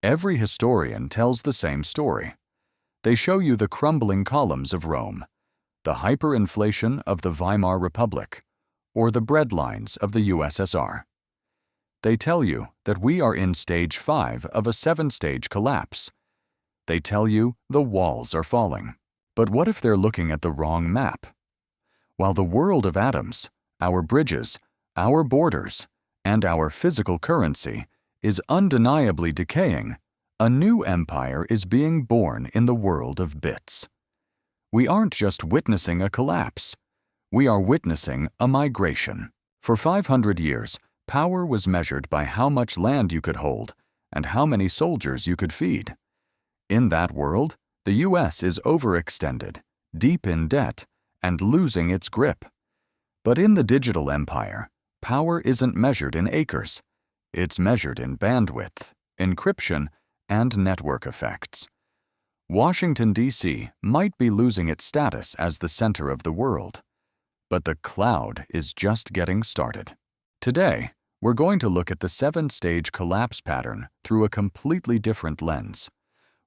Every historian tells the same story. They show you the crumbling columns of Rome, the hyperinflation of the Weimar Republic, or the breadlines of the USSR. They tell you that we are in stage 5 of a 7-stage collapse. They tell you the walls are falling. But what if they're looking at the wrong map? While the world of atoms, our bridges, our borders, and our physical currency is undeniably decaying, a new empire is being born in the world of bits. We aren't just witnessing a collapse. We are witnessing a migration. For 500 years, power was measured by how much land you could hold and how many soldiers you could feed. In that world, the US is overextended, deep in debt, and losing its grip. But in the digital empire, power isn't measured in acres. It's measured in bandwidth, encryption, and network effects. Washington, D.C. might be losing its status as the center of the world, but the cloud is just getting started. Today, we're going to look at the 7-stage collapse pattern through a completely different lens.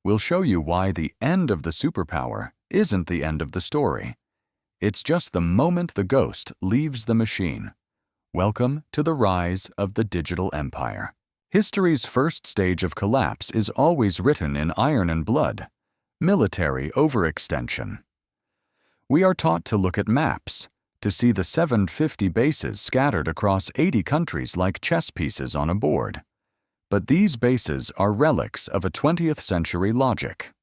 We'll show you why the end of the superpower isn't the end of the story. It's just the moment the ghost leaves the machine. Welcome to the rise of the digital empire. History's first stage of collapse is always written in iron and blood: military overextension. We are taught to look at maps, to see the 750 bases scattered across 80 countries like chess pieces on a board. But these bases are relics of a 20th century logic.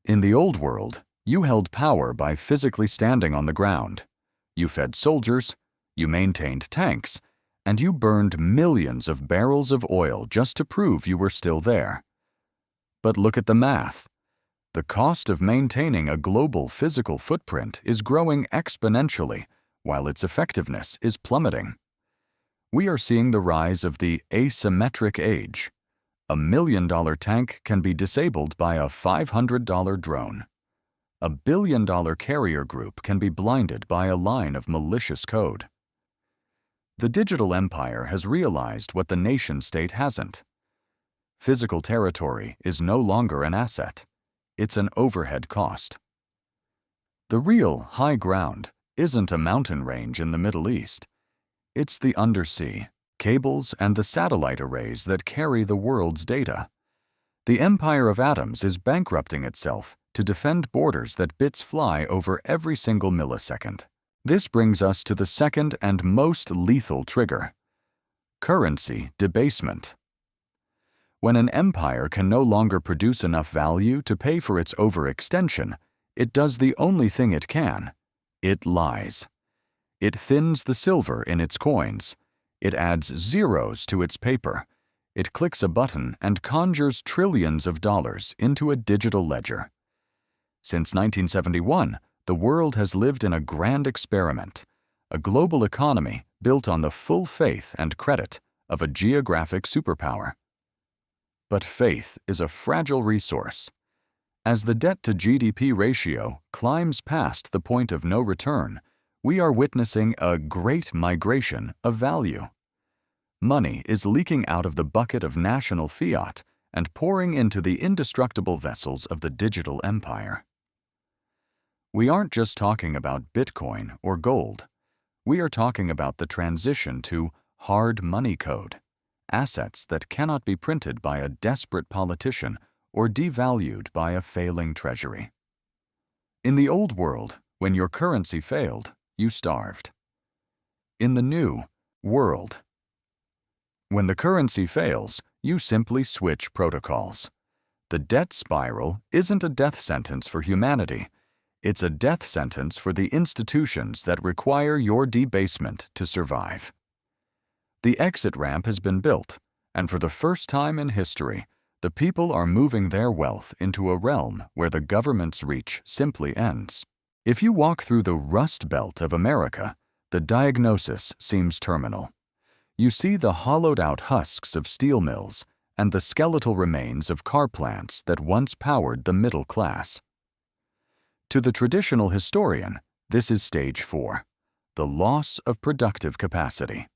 In the old world, you held power by physically standing on the ground. You fed soldiers, you maintained tanks, and you burned millions of barrels of oil just to prove you were still there. But look at the math. The cost of maintaining a global physical footprint is growing exponentially, while its effectiveness is plummeting. We are seeing the rise of the asymmetric age. A $1 million tank can be disabled by a $500 drone. A $1 billion carrier group can be blinded by a line of malicious code. The digital empire has realized what the nation-state hasn't. Physical territory is no longer an asset. It's an overhead cost. The real high ground isn't a mountain range in the Middle East. It's the undersea, cables, and the satellite arrays that carry the world's data. The empire of atoms is bankrupting itself to defend borders that bits fly over every single millisecond. This brings us to the second and most lethal trigger: currency debasement. When an empire can no longer produce enough value to pay for its overextension, it does the only thing it can: it lies. It thins the silver in its coins. It adds zeros to its paper. It clicks a button and conjures trillions of dollars into a digital ledger. Since 1971, the world has lived in a grand experiment, a global economy built on the full faith and credit of a geographic superpower. But faith is a fragile resource. As the debt-to-GDP ratio climbs past the point of no return, we are witnessing a great migration of value. Money is leaking out of the bucket of national fiat and pouring into the indestructible vessels of the digital empire. We aren't just talking about Bitcoin or gold. We are talking about the transition to hard money code, assets that cannot be printed by a desperate politician or devalued by a failing treasury. In the old world, when your currency failed, you starved. In the new world, when the currency fails, you simply switch protocols. The debt spiral isn't a death sentence for humanity. It's a death sentence for the institutions that require your debasement to survive. The exit ramp has been built, and for the first time in history, the people are moving their wealth into a realm where the government's reach simply ends. If you walk through the Rust Belt of America, the diagnosis seems terminal. You see the hollowed-out husks of steel mills and the skeletal remains of car plants that once powered the middle class. To the traditional historian, this is stage 4, the loss of productive capacity.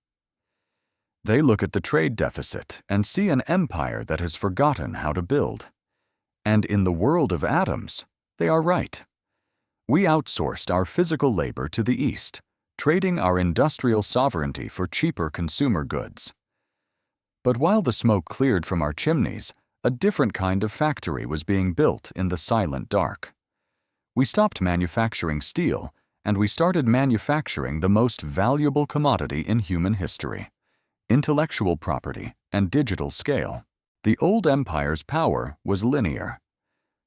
They look at the trade deficit and see an empire that has forgotten how to build. And in the world of atoms, they are right. We outsourced our physical labor to the East, trading our industrial sovereignty for cheaper consumer goods. But while the smoke cleared from our chimneys, a different kind of factory was being built in the silent dark. We stopped manufacturing steel, and we started manufacturing the most valuable commodity in human history: intellectual property and digital scale. The old empire's power was linear.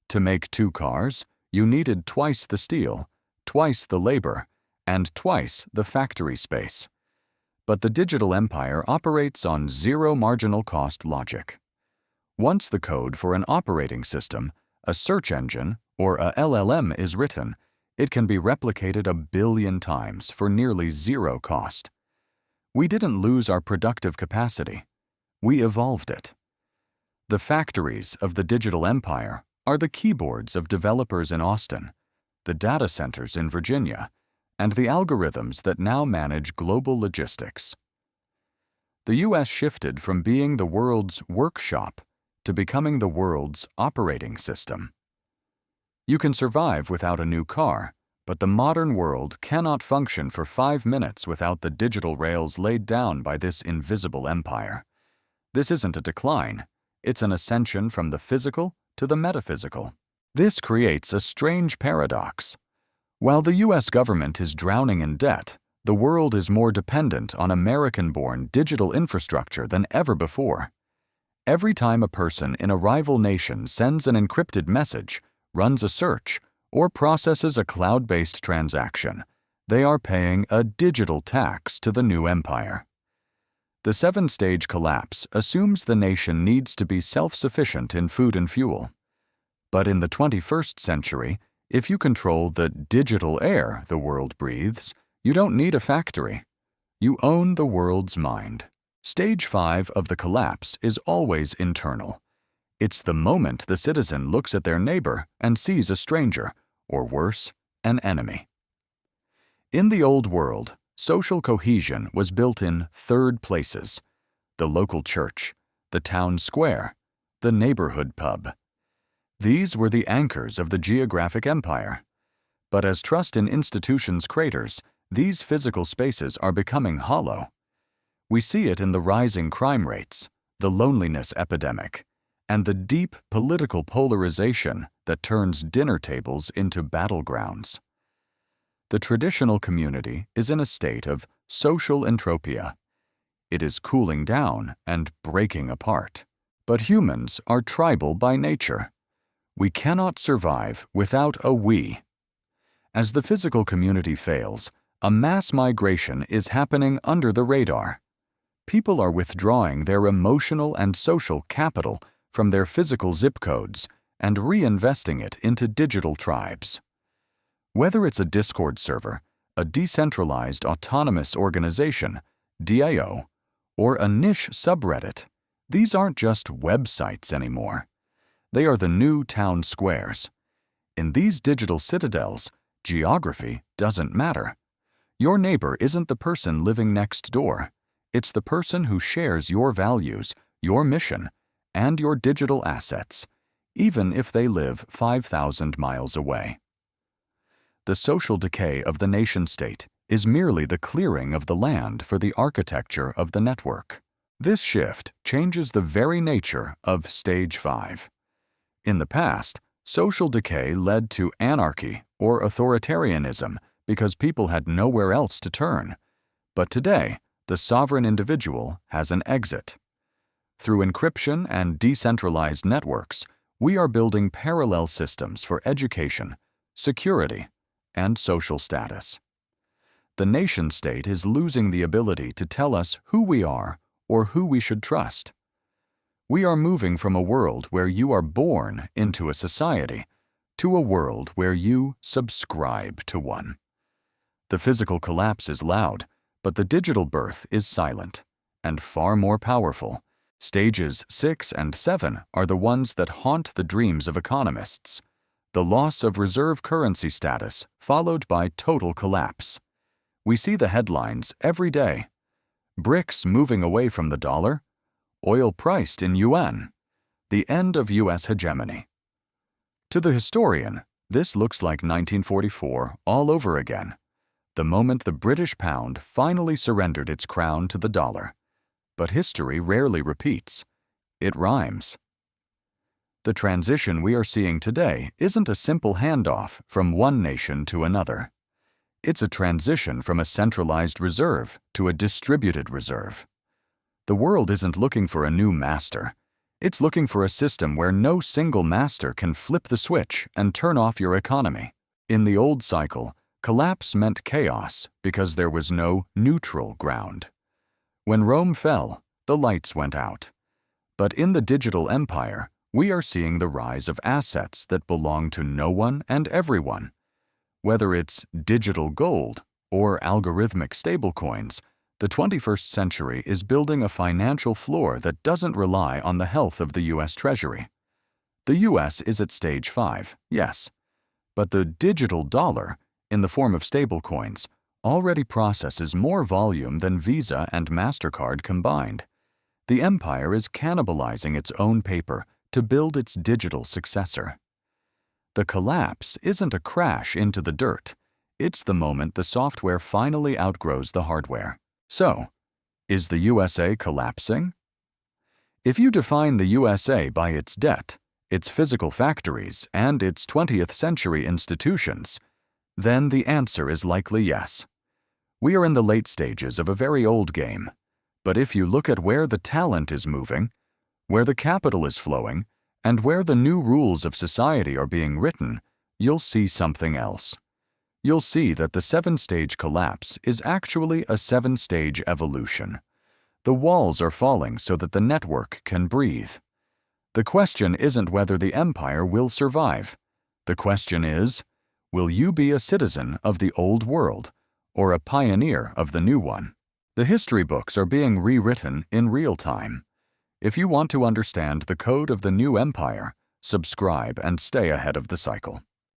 To make 2 cars, you needed twice the steel, twice the labor, and twice the factory space. But the digital empire operates on zero marginal cost logic. Once the code for an operating system, a search engine, or a LLM is written, it can be replicated 1 billion times for nearly zero cost. We didn't lose our productive capacity. We evolved it. The factories of the digital empire are the keyboards of developers in Austin, the data centers in Virginia, and the algorithms that now manage global logistics. The U.S. shifted from being the world's workshop to becoming the world's operating system. You can survive without a new car, but the modern world cannot function for 5 minutes without the digital rails laid down by this invisible empire. This isn't a decline, it's an ascension from the physical to the metaphysical. This creates a strange paradox. While the U.S. government is drowning in debt, the world is more dependent on American-born digital infrastructure than ever before. Every time a person in a rival nation sends an encrypted message, runs a search, or processes a cloud-based transaction, they are paying a digital tax to the new empire. The 7-stage collapse assumes the nation needs to be self-sufficient in food and fuel. But in the 21st century, if you control the digital air the world breathes, you don't need a factory. You own the world's mind. Stage 5 of the collapse is always internal. It's the moment the citizen looks at their neighbor and sees a stranger, or worse, an enemy. In the old world, social cohesion was built in 3rd places: the local church, the town square, the neighborhood pub. These were the anchors of the geographic empire. But as trust in institutions craters, these physical spaces are becoming hollow. We see it in the rising crime rates, the loneliness epidemic, and the deep political polarization that turns dinner tables into battlegrounds. The traditional community is in a state of social entropia. It is cooling down and breaking apart. But humans are tribal by nature. We cannot survive without a we. As the physical community fails, a mass migration is happening under the radar. People are withdrawing their emotional and social capital from their physical zip codes and reinvesting it into digital tribes. Whether it's a Discord server, a decentralized autonomous organization, DAO, or a niche subreddit, these aren't just websites anymore. They are the new town squares. In these digital citadels, geography doesn't matter. Your neighbor isn't the person living next door. It's the person who shares your values, your mission, and your digital assets, even if they live 5,000 miles away. The social decay of the nation-state is merely the clearing of the land for the architecture of the network. This shift changes the very nature of Stage 5. In the past, social decay led to anarchy or authoritarianism because people had nowhere else to turn. But today, the sovereign individual has an exit. Through encryption and decentralized networks, we are building parallel systems for education, security, and social status. The nation-state is losing the ability to tell us who we are or who we should trust. We are moving from a world where you are born into a society to a world where you subscribe to one. The physical collapse is loud, but the digital birth is silent and far more powerful. Stages 6 and 7 are the ones that haunt the dreams of economists. The loss of reserve currency status followed by total collapse. We see the headlines every day. BRICS moving away from the dollar, oil priced in yuan, the end of U.S. hegemony. To the historian, this looks like 1944 all over again, the moment the British pound finally surrendered its crown to the dollar. But history rarely repeats. It rhymes. The transition we are seeing today isn't a simple handoff from one nation to another. It's a transition from a centralized reserve to a distributed reserve. The world isn't looking for a new master. It's looking for a system where no single master can flip the switch and turn off your economy. In the old cycle, collapse meant chaos because there was no neutral ground. When Rome fell, the lights went out. But in the digital empire, we are seeing the rise of assets that belong to no one and everyone. Whether it's digital gold or algorithmic stablecoins, the 21st century is building a financial floor that doesn't rely on the health of the U.S. Treasury. The U.S. is at stage 5, yes, but the digital dollar, in the form of stablecoins, already processes more volume than Visa and MasterCard combined. The empire is cannibalizing its own paper to build its digital successor. The collapse isn't a crash into the dirt. It's the moment the software finally outgrows the hardware. So, is the USA collapsing? If you define the USA by its debt, its physical factories, and its 20th century institutions, then the answer is likely yes. We are in the late stages of a very old game. But if you look at where the talent is moving, where the capital is flowing, and where the new rules of society are being written, you'll see something else. You'll see that the 7-stage collapse is actually a 7-stage evolution. The walls are falling so that the network can breathe. The question isn't whether the empire will survive. The question is, will you be a citizen of the old world or a pioneer of the new one? The history books are being rewritten in real time. If you want to understand the code of the new empire, subscribe and stay ahead of the cycle.